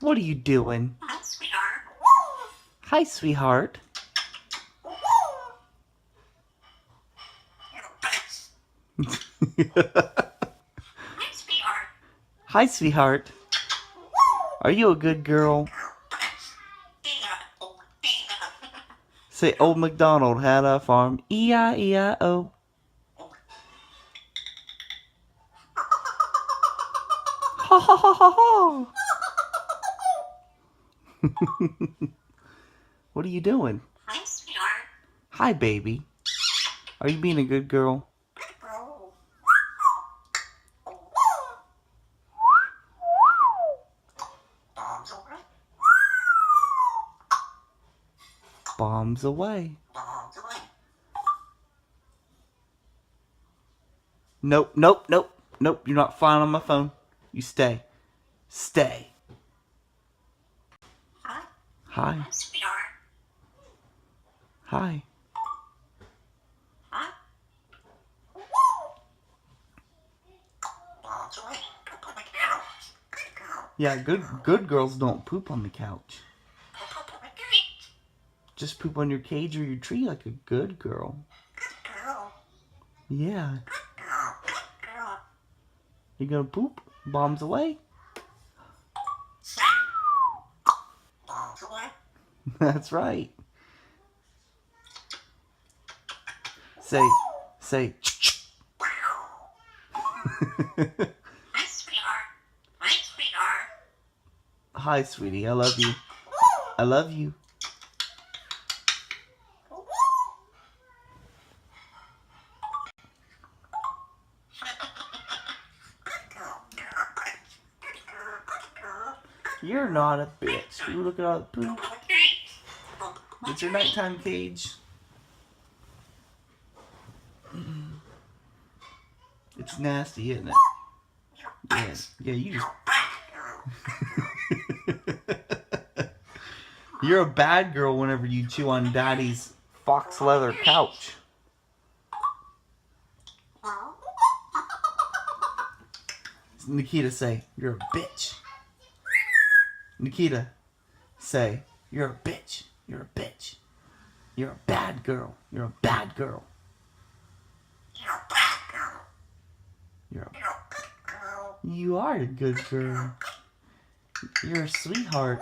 What are you doing? Hi, sweetheart. Hi, sweetheart. Hi, sweetheart. Hi, sweetheart. Are you a good girl? Say, Old MacDonald had a farm. E-I-E-I-O. Ha ha ha ha ha. What are you doing? Hi, sweetheart. Hi, baby. Are you being a good girl? Bombs away. Nope, nope, nope, nope. You're not flying on my phone. You stay. Stay. Hi. Hi. Hi, sweetheart. Hi. Hi. Yeah, good girls don't poop on the couch. Just poop on your cage or your tree like a good girl. Yeah. You gonna poop? Bombs away. That's right. Say. Hi, sweetheart. Hi, sweetheart. Hi, sweetie. I love you. I love you. You're not a bitch. You look at all the poop. It's your nighttime cage. It's nasty, isn't it? Yeah, you just... You're a bad girl whenever you chew on Daddy's fox leather couch. Nikita, say, you're a bitch. Nikita, say, you're a bitch. You're a bitch. You're a bad girl. You're a bad girl. You're a bad girl. You're a... You're a good girl. You are a good girl. You're a sweetheart.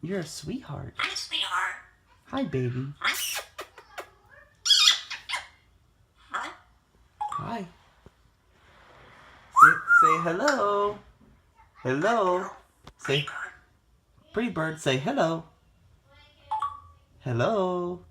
You're a sweetheart. Hi, sweetheart. Hi, baby. Hi. Hi. Hi. Say hello. Hello. Say, pretty bird, say hello. Hello.